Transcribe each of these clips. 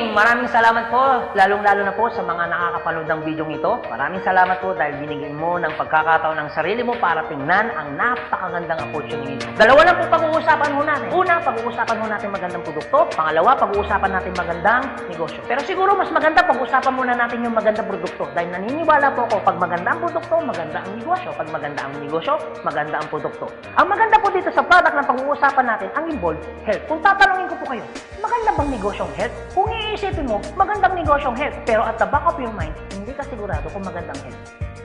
Maraming salamat po, lalong-lalo na po sa mga nakakapanood ng video ito. Maraming salamat po dahil binigyan mo ng pagkakataon ng sarili mo para tingnan ang napakagandang opportunity. Dalawa lang po pag-uusapan mo natin. Una, pag-uusapan mo natin magandang produkto. Pangalawa, pag-uusapan natin magandang negosyo. Pero siguro mas maganda pag-uusapan muna natin yung magandang produkto dahil naniniwala po ako pag maganda ang produkto, maganda ang negosyo. Pag maganda ang negosyo, maganda ang produkto. Ang maganda po dito sa product na pag-uusapan natin, ang involved health. Kung tatanungin ko po kayo, maganda bang negosyong health? Kung iisipin mo, magandang negosyong health. Pero at the back of your mind, hindi ka sigurado kung magandang health.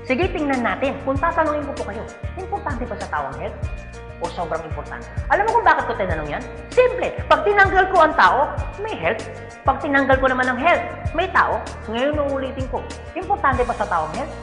Sige, tingnan natin. Kung tatanungin ko po kayo, importante ba sa tao ang health? O sobrang importante? Alam mo kung bakit ko tinanong yan? Simple. Pag tinanggal ko ang tao, may health. Pag tinanggal ko naman ang health, may tao. Ngayon uulitin ko, importante ba sa tao ang health?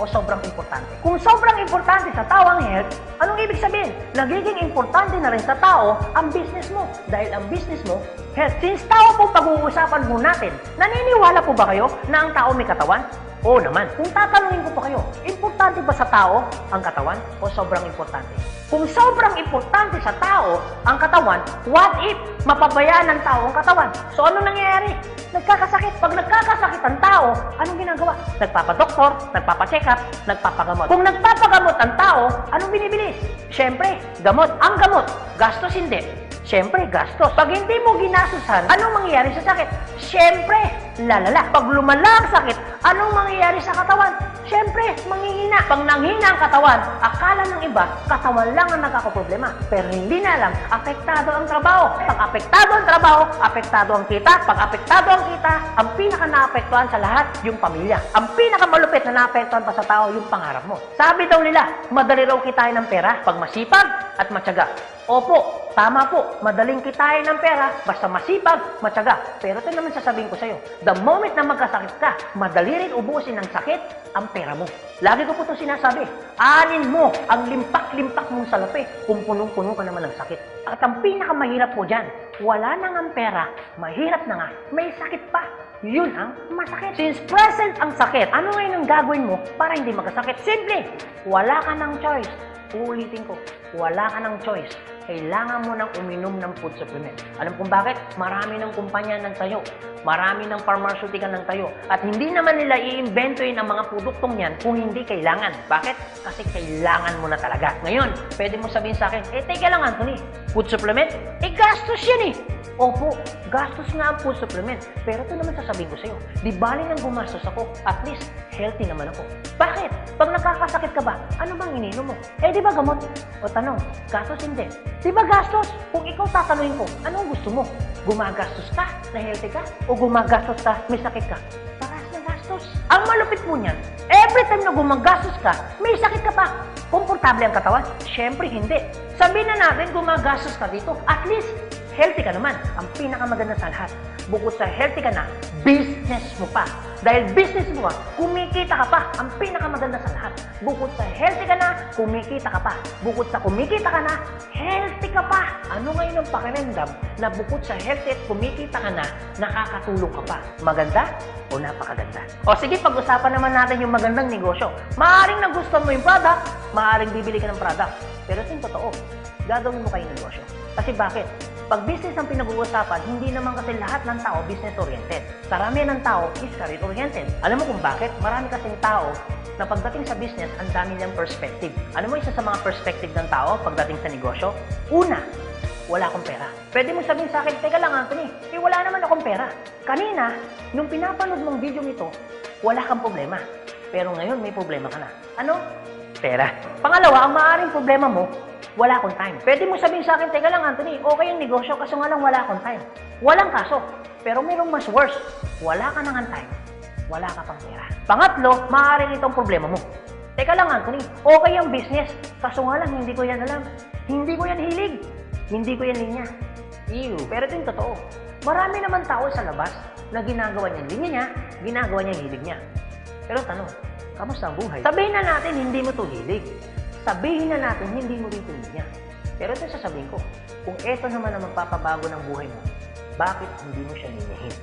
O sobrang importante? Kung sobrang importante sa tao ang health, anong ibig sabihin? Nagiging importante na rin sa tao ang business mo. Dahil ang business mo, health. Since tao po pag-uusapan mo natin, naniniwala po ba kayo na ang tao may katawan? Oo naman. Kung tatanungin ko po kayo, importante ba sa tao ang katawan o sobrang importante? Kung sobrang importante sa tao ang katawan, what if mapabayaan ng tao ang katawan? So ano nangyayari? Nagkakasakit. Pag nagkakasakit ang tao, anong ginagawa? Nagpapadoktor, nagpapacheck up, nagpapagamot. Kung nagpapagamot ang tao, anong binibili? Siyempre, gamot. Ang gamot, gastos hindi. Siyempre, gastos. Pag hindi mo ginasusan, anong mangyayari sa sakit? Siyempre, lalala. Pag lumala ang sakit, anong mangyayari sa katawan? Siyempre, manghihina. Pag nanghina ang katawan, akala ng iba, katawan lang ang nagkakaproblema. Pero hindi na alam, apektado ang trabaho. Pag apektado ang trabaho, apektado ang kita. Pag apektado ang kita, ang pinaka-naapektuhan sa lahat, yung pamilya. Ang pinaka-malupit na naapektuhan pa sa tao, yung pangarap mo. Sabi daw nila, madali raw kitain ng pera pag masipag at matyaga. Opo, tama po. Madaling kitain ng pera, basta masipag, matyaga. Pero ito naman sasabihin ko sa'yo, the moment na magkasakit ka, madali rin ubusin ng sakit ang pera mo. Lagi ko po ito sinasabi, anin mo ang limpak-limpak mong salapi kung punong-puno ka naman ng sakit. At ang pinakamahirap po dyan, wala na nga ang pera, mahirap na nga, may sakit pa. Yun ang masakit. Since present ang sakit, ano ngayon ang gagawin mo para hindi magkasakit? Simple, wala ka ng choice. Uulitin ko, wala ka ng choice. Kailangan mo nang uminom ng food supplement. Alam kung bakit? Marami ng kumpanya nagtayo. Marami ng pharmaceutical nagtayo. At hindi naman nila i-inventoyin ang mga produktong yan kung hindi kailangan. Bakit? Kasi kailangan mo na talaga. Ngayon, pwede mo sabihin sa akin, teka lang Anthony, food supplement? Gastos yan eh. Opo, gastos nga ang food supplement. Pero ito naman sasabihin ko sa'yo, di bali nang gumastos ako, at least healthy naman ako. Bakit? Pag nakakasakit ka ba, ano bang ininom mo? Di ba gamot? O tanong, gastos hindi. Di ba gastos? Kung ikaw tatanungin ko, anong gusto mo? Gumagastos ka na healthy ka? O gumagastos ka, may sakit ka? Paras na gastos. Ang malupit po niyan, every time na gumagastos ka, may sakit ka pa. Komportable ang katawan? Siyempre hindi. Sabihin na natin gumagastos ka dito, at least healthy ka naman. Ang pinakamaganda sa lahat, bukod sa healthy ka na, business mo pa. Dahil business mo ka, kumikita ka pa. Ang pinakamaganda sa lahat, bukod sa healthy ka na, kumikita ka pa. Bukod sa kumikita ka na, healthy ka pa. Ano ngayon ang pakiramdam na bukod sa healthy at kumikita ka na, nakakatulong ka pa? Maganda o napakaganda? O sige, pag-usapan naman natin yung magandang negosyo. Maaaring nagustuhan mo yung product, maaaring bibili ka ng product. Pero ito yung totoo, gagawin mo kayong negosyo. Kasi bakit? Pag business ang pinag-uusapan, hindi naman kasi lahat ng tao business-oriented. Karamihan ng tao is career-oriented. Alam mo kung bakit? Marami kasing tao na pagdating sa business, ang dami niyang perspective. Alam mo isa sa mga perspective ng tao pagdating sa negosyo? Una, wala akong pera. Pwede mo sabihin sa akin, teka lang Anthony, wala naman akong pera. Kanina, nung pinapanood mong video nito, wala kang problema. Pero ngayon, may problema ka na. Ano? Pera. Pangalawa, ang maaaring problema mo, wala akong time. Pwede mo sabihin sa akin, teka lang Anthony, okay yung negosyo kaso nga lang wala akong time. Walang kaso. Pero mayroong mas worse. Wala ka nang time. Wala ka pang pera. Pangatlo, maaaring itong problema mo. Teka lang Anthony, okay yung business. Kaso nga lang, hindi ko yan alam. Hindi ko yan hilig. Hindi ko yan linya. Ew. Pero ito yung totoo. Marami naman tao sa labas na ginagawa niya linya niya, ginagawa niya hilig niya. Pero tanong, kamusta ang buhay? Sabihin na natin, hindi mo to hilig. Sabihin na natin, hindi mo dito niya. Pero ito sasabihin ko, kung ito naman ang magpapabago ng buhay mo, bakit hindi mo siya ninyahin?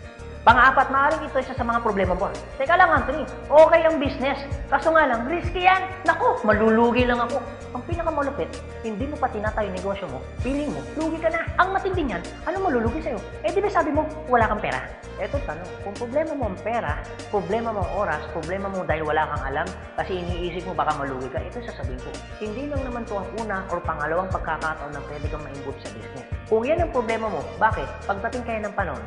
Pang-apat, maaaring ito isa sa mga problema mo. Teka lang, Anthony, okay ang business. Kaso nga lang, risky yan. Naku, malulugi lang ako. Ang pinakamalupit, hindi mo pa tinatayo yung negosyo mo, feeling mo, lugi ka na. Ang matindi niyan, ano malulugi sa'yo? Eh di ba sabi mo, wala kang pera? Eto tanong, kung problema mo ang pera, problema mo ang oras, problema mo dahil wala kang alam, kasi iniisip mo baka malugi ka, ito sasabihin ko. Hindi lang naman to ang una or pangalawang pagkakataon na pwede kang ma-involve sa business. Kung yan ang problema mo, bakit? Pagdating kayo ng panahon,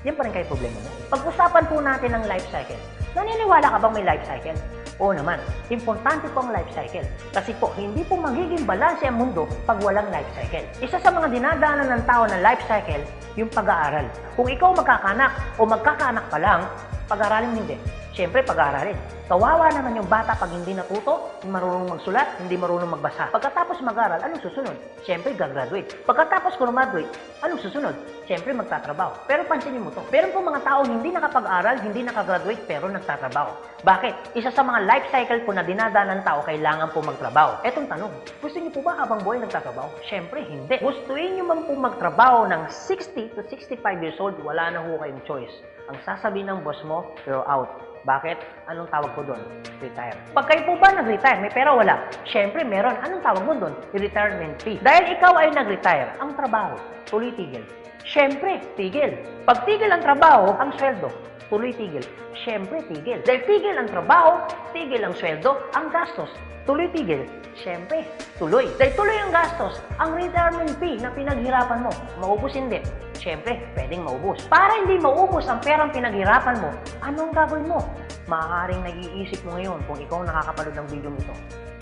yan pa rin kayo problema mo. Pag-usapan po natin ang life cycle. Naniniwala ka bang may life cycle? Oo naman. Importante po ang life cycle. Kasi po, hindi po magiging balanse ang mundo pag walang life cycle. Isa sa mga dinadaanan ng tao na life cycle, yung pag-aaral. Kung ikaw magkakanak o magkakanak pa lang, pag-aaralin hindi. Siyempre, pag-aaralin. Kawawa naman yung bata pag hindi natuto, hindi marunong magsulat, hindi marunong magbasa. Pagkatapos mag-aral, anong susunod? Siyempre, gagraduate. Pagkatapos graduate, anong susunod? Siyempre, magtatrabaho. Pero pansinin mo to. Meron po mga tao hindi nakapag-aral, hindi nakagraduate, pero nagtatrabaho. Bakit? Isa sa mga life cycle po na dinadaanan ng tao, kailangan po magtrabaho. Etong tanong, gusto niyo po ba habang buhay nagtatrabaho? Siyempre, hindi. Gustuin niyo man po magtrabaho ng 60 to 65 years old, wala na ho kayong choice. Ang sasabihin ng boss mo, you're out. Bakit? Anong tawag ko doon? Retire. Pag kayo po ba nag-retire, may pera wala? Siyempre, meron. Anong tawag mo doon? Retirement fee. Dahil ikaw ay nag-retire, ang trabaho, tuloy-tigil. Siyempre, tigil. Pag tigil ang trabaho, ang sweldo, tuloy-tigil. Siyempre, tigil. Dahil tigil ang trabaho, tigil ang sweldo, ang gastos, tuloy-tigil. Siyempre, tuloy. Dahil tuloy ang gastos, ang retirement fee na pinaghirapan mo, maubos hindi. Siyempre, pwedeng maubos. Para hindi maubos ang perang pinaghirapan mo, anong gagawin mo? Maaaring nag-iisip mo ngayon kung ikaw nakakapanood ng video nito.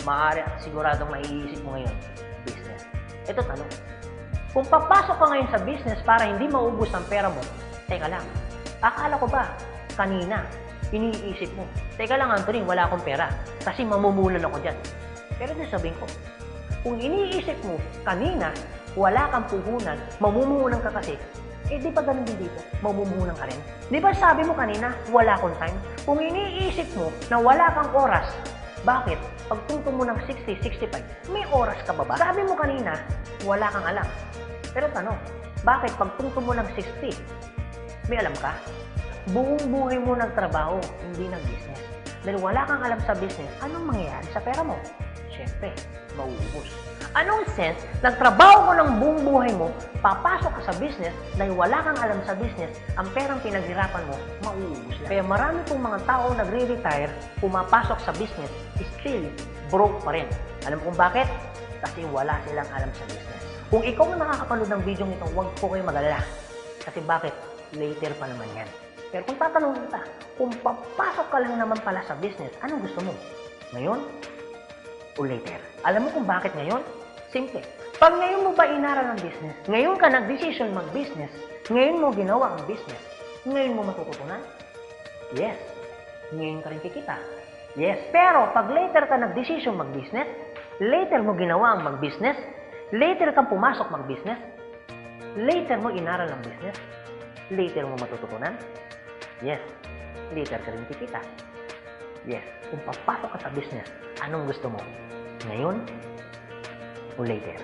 Maaari at siguradong maiisip mo ngayon, business. Ito tanong. Kung papasok ka ngayon sa business para hindi maubos ang pera mo, teka lang, akala ko ba, kanina, iniisip mo, teka lang Anthony, wala akong pera kasi mamumulan ako dyan. Pero sabihin ko, kung iniisip mo, kanina, wala kang puhunan, mamumuhunan ka kasi, eh di ba ganun din dito? Mamumuhunan ka rin. Di ba sabi mo kanina, wala akong time? Kung iniisip mo na wala kang oras, bakit? Pagtungtong mo ng 60, 65, may oras ka ba ba? Sabi mo kanina, wala kang alam. Pero tanong, bakit pagtungtong mo ng 60, may alam ka? Buong buhay mo nagtrabaho, hindi nag-business. Dahil wala kang alam sa business, anong mangyayari sa pera mo? Siyempre, mauubos. Anong sense, nagtrabaho mo ng buong buhay mo, papasok ka sa business, dahil wala kang alam sa business, ang perang pinaghirapan mo, mauubos lang. Kaya marami pong mga tao nagre-retire, pumapasok sa business, still broke pa rin. Alam mo kung bakit? Kasi wala silang alam sa business. Kung ikaw ang nakakapanood ng video nito, huwag po kayo mag-alala. Kasi bakit? Later pa naman yan. Pero kung tatanungin kita, kung papasok ka lang naman pala sa business, anong gusto mo? Ngayon o later? Alam mo kung bakit ngayon? Simple. Pag ngayon mo ba inaral ang business, ngayon ka nag-decision mag-business, ngayon mo ginawa ang business, ngayon mo matututunan? Yes. Ngayon ka rin kikita? Yes. Pero pag later ka nag-decision mag-business, later mo ginawa ang mag-business, later kang pumasok mag-business, later mo inaral ang business, later mo matututunan? Yes. Later ka rin kikita? Yes. Kung papasok ka sa business, anong gusto mo? Ngayon o later?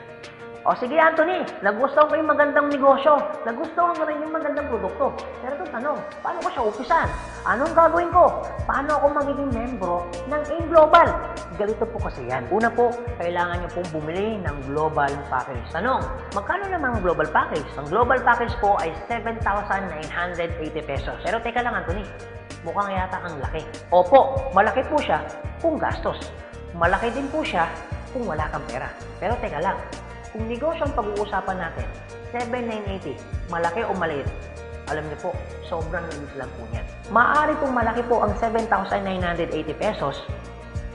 O sige Anthony, nagustuhan ko yung magandang negosyo, nagustuhan ko rin yung magandang produkto. Pero ito tanong, paano ko siya umpisan? Anong gagawin ko? Paano ako magiging membro ng AIM Global? Galito po kasi yan. Una po, kailangan nyo pong bumili ng global package. Tanong, magkano naman ang global package? Ang global package po ay 7,980 pesos. Pero teka lang Anthony, mukhang yata ang laki. Opo, malaki po siya kung gastos. Malaki din po siya kung wala kang pera. Pero teka lang, kung negosyo ang pag-uusapan natin, 7,980, malaki o maliit? Alam niyo po, sobrang liit lang po niyan. Maaari pong malaki po ang 7,980 pesos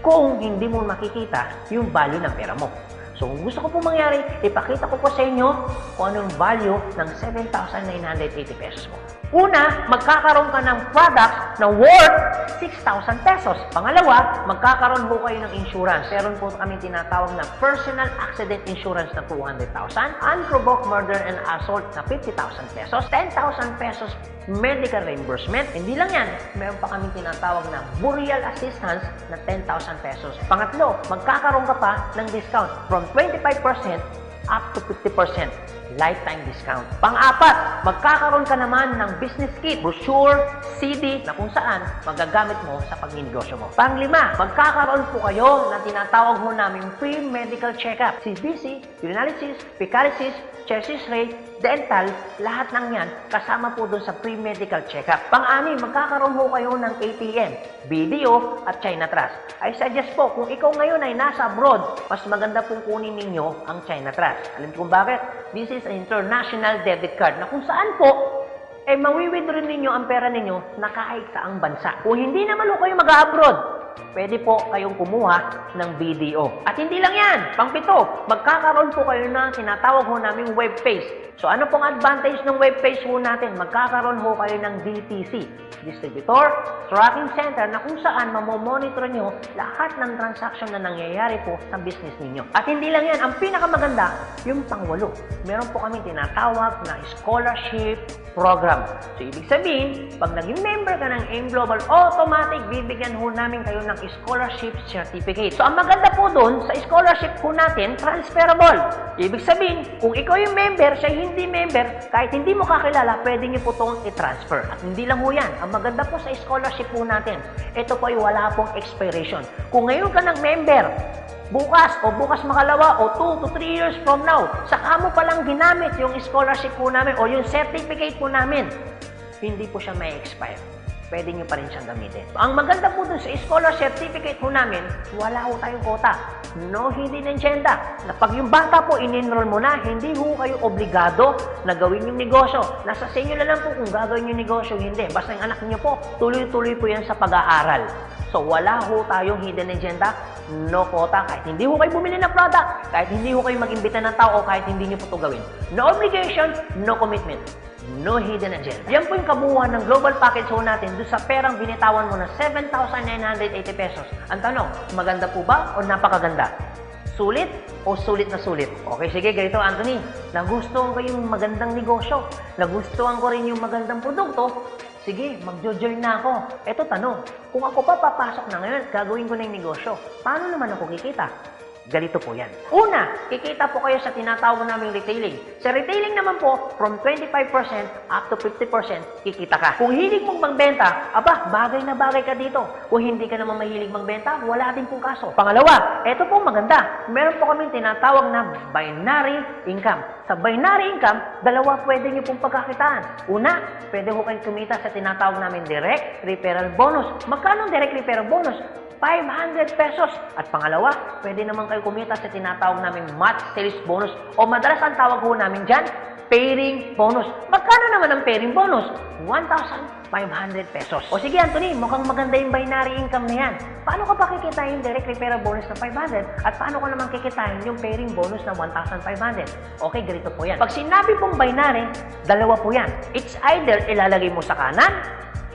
kung hindi mo makikita yung value ng pera mo. So kung gusto ko po mangyari, ipakita ko po sa inyo kung anong value ng 7,980 pesos mo. Una, magkakaroon ka ng product na worth 6,000 pesos. Pangalawa, magkakaroon po kayo ng insurance. Meron po kami tinatawag na personal accident insurance na 200,000, unprovoked murder and assault na 50,000 pesos, 10,000 pesos medical reimbursement. Hindi lang yan, meron pa kami tinatawag na burial assistance na 10,000 pesos. Pangatlo, magkakaroon ka pa ng discount from 25% up to 50%. lifetime discount. Pang-apat, magkakaroon ka naman ng business kit, brochure, CD na kung saan magagamit mo sa pagninegosyo mo. Pang-lima, magkakaroon po kayo na tinatawag mo namin free medical check-up. CBC, urinalysis, fecalysis, chest x-ray, dental, lahat ng yan kasama po doon sa free medical check-up. Pang-anim, magkakaroon po kayo ng ATM, BDO at China Trust. I suggest po, kung ikaw ngayon ay nasa abroad, mas maganda pong kunin ninyo ang China Trust. Alam niyo kung bakit? This is an international debit card na kung saan po, mawi-withdraw ninyo ang pera ninyo na kahit saang bansa. Kung hindi naman po kayo mag-abroad, pwede po kayong kumuha ng BDO. At hindi lang yan, pang-pito, magkakaroon po kayo ng tinatawag ho naming web page. So ano pong advantage ng web page ho natin? Magkakaroon ho kayo ng DTC, Distributor Tracking Center, na kung saan mamomonitor nyo lahat ng transaction na nangyayari po sa business ninyo. At hindi lang yan, ang pinakamaganda, yung pang-walo. Meron po kami tinatawag na scholarship program. So ibig sabihin, pag naging member ka ng AIM Global, automatic bibigyan ho namin kayo ng scholarship certificate. So ang maganda po doon, sa scholarship po natin, transferable. Ibig sabihin, kung ikaw yung member, siya hindi member, kahit hindi mo kakilala, pwede niyo po itong i-transfer. At hindi lang ho yan. Ang maganda po sa scholarship po natin, ito po ay wala pong expiration. Kung ngayon ka ng member, bukas o bukas makalawa o 2 to 3 years from now, saka mo palang ginamit yung scholarship po namin o yung certificate po namin, hindi po siya may expire. Pwede nyo pa rin siyang gamitin. Ang maganda po dun sa scholar certificate po namin, wala ho tayong quota. No hidden agenda. Na pag yung bata po in-enroll mo na, hindi ho kayo obligado na gawin yung negosyo. Nasa sa inyo na lang po kung gagawin yung negosyo, hindi. Basta yung anak niyo po, tuloy-tuloy po yan sa pag-aaral. So wala ho tayong hidden agenda, no quota. Kahit hindi ho kayo bumili ng product, kahit hindi ho kayo mag-imbita ng tao, kahit hindi nyo po ito gawin. No obligation, no commitment. No hidden agenda. Yan po yung kabuuan ng global package ho natin doon sa perang binitawan mo na 7,980 pesos. Ang tanong, maganda po ba o napakaganda? Sulit o sulit na sulit? Okay, sige, ganito Anthony. Nagustuhan ko yung magandang negosyo. Nagustuhan ko rin yung magandang produkto. Sige, magjo-join na ako. Eto tanong, kung ako pa papasok na ngayon, gagawin ko na yung negosyo. Paano naman ako kikita? Ganito po yan. Una, kikita po kayo sa tinatawag naming retailing. Sa retailing naman po, from 25% up to 50% kikita ka. Kung hilig mong magbenta, aba, bagay na bagay ka dito. Kung hindi ka naman mahilig magbenta, wala din pong kaso. Pangalawa, eto po maganda. Meron po kaming tinatawag na binary income. Sa binary income, dalawa pwede nyo pong pagkakitaan. Una, pwede ko kayong kumita sa tinatawag namin direct referral bonus. Magkano direct referral bonus? 500 pesos. At pangalawa, pwede naman kayo kumita sa tinatawag namin match sales bonus o madalas ang tawag po namin dyan, pairing bonus. Magkano naman ang pairing bonus? 1,500 pesos. O sige Anthony, mukhang maganda yung binary income na yan. Paano ka pa kikitain yung direct referral bonus na 500 at paano ka naman kikitain yung pairing bonus na 1,500? Okay, ganito po yan. Pag sinabi pong binary, dalawa po yan. It's either ilalagay mo sa kanan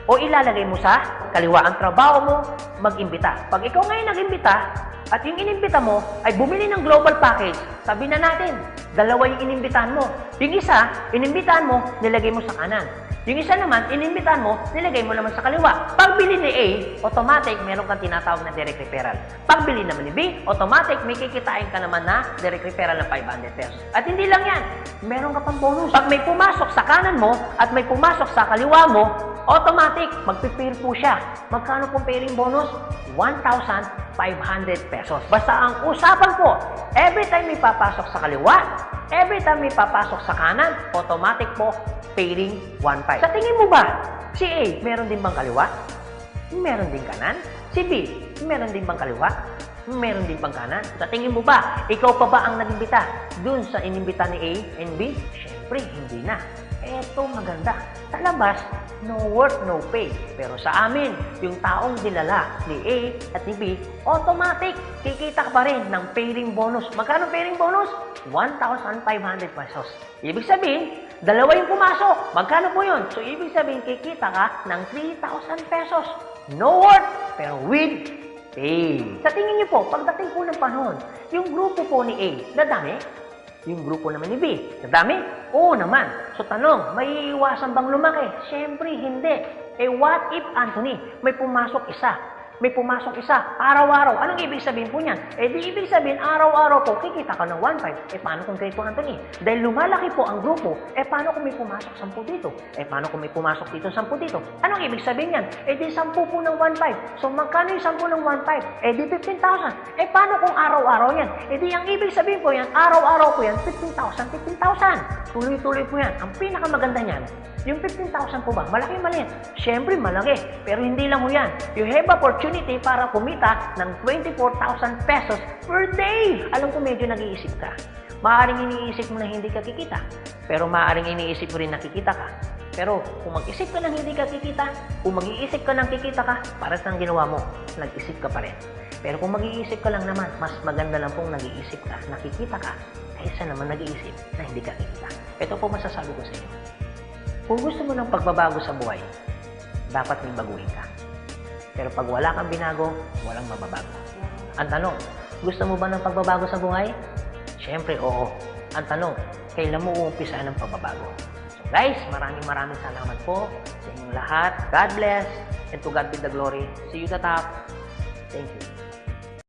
o ilalagay mo sa kaliwa. Ang trabaho mo, mag-imbita. Pag ikaw ngayon nag-imbita, at yung inimbita mo ay bumili ng global package, sabi na natin, dalawa yung inimbitahan mo. Yung isa, inimbitahan mo, nilagay mo sa kanan. Yung isa naman, inimbitahan mo, nilagay mo naman sa kaliwa. Pagbili ni A, automatic, meron kang tinatawag na direct referral. Pagbili naman ni B, automatic, may kikitain ka naman na direct referral ng 500 pesos. At hindi lang yan, meron ka pang bonus. Pag may pumasok sa kanan mo at may pumasok sa kaliwa mo, automatic, magpipair po siya. Magkano pong pairing bonus? 1,500 pesos. Basta ang usapan po, every time may papasok sa kaliwa, every time may papasok sa kanan, automatic po, pairing 1,500. Sa tingin mo ba, si A, meron din bang kaliwa? Meron din kanan? Si B, meron din bang kaliwa? Meron din bang kanan? Sa tingin mo ba, ikaw pa ba ang nag-imbita dun sa inimbita ni A and B? Siyempre, hindi na. Eto maganda. Sa labas, no work, no pay. Pero sa amin, yung taong dinala ni A at ni B, automatic, kikita ka pa rin ng pairing bonus. Magkano pairing bonus? 1,500 pesos. Ibig sabihin, dalawa yung pumasok. Magkano po yun? So, ibig sabihin, kikita ka ng 3,000 pesos. No work, pero with pay. Sa tingin niyo po, pagdating po ng panahon, yung grupo po ni A, dadami? Yung grupo naman ni B, dadami? Oo naman. So tanong, may iwasan bang lumaki? Siyempre, hindi. Eh what if, Anthony, may pumasok isa? may pumasok isa, araw-araw. Anong ibig sabihin po niyan? Di ibig sabihin, araw-araw po, kikita ka ng 1.5. Paano kung kay 200? Dahil lumalaki po ang grupo, paano kung may pumasok 10 dito? Paano kung may pumasok dito 10 dito? Anong ibig sabihin yan? Di 10 po ng 1.5. So, magkano yung 10 ng 1.5? Di 15,000. Paano kung araw-araw yan? Di ang ibig sabihin po yan, araw-araw po yan, 15,000, 15,000. Tuloy-tuloy po yan. Ang pinakamaganda niyan, yung 15,000 po ba? Malaki maliit? Siyempre malaki. Pero hindi lang ho yan. You have opportunity para kumita ng 24,000 pesos per day. Alam ko medyo nag-iisip ka. Maaaring iniisip mo na hindi ka kikita. Pero maaaring iniisip mo rin na kikita ka. Pero kung mag-isip ka ng hindi ka kikita, kung mag-iisip ka ng kikita ka, para sa ginawa mo, nag-isip ka pa rin. Pero kung mag-iisip ka lang naman, mas maganda lang pong nag-iisip ka, nakikita ka, kaysa naman nag-iisip na hindi ka kikita. Ito po masasabi ko sa inyo. Kung gusto mo ng pagbabago sa buhay, dapat may baguhin ka. Pero pag wala kang binago, walang mababago. Ang tanong, gusto mo ba ng pagbabago sa buhay? Siyempre, oo. Ang tanong, kailan mo uumpisa ng pagbabago? So guys, maraming salamat po sa inyong lahat. God bless, and to God be the glory. See you at the top. Thank you.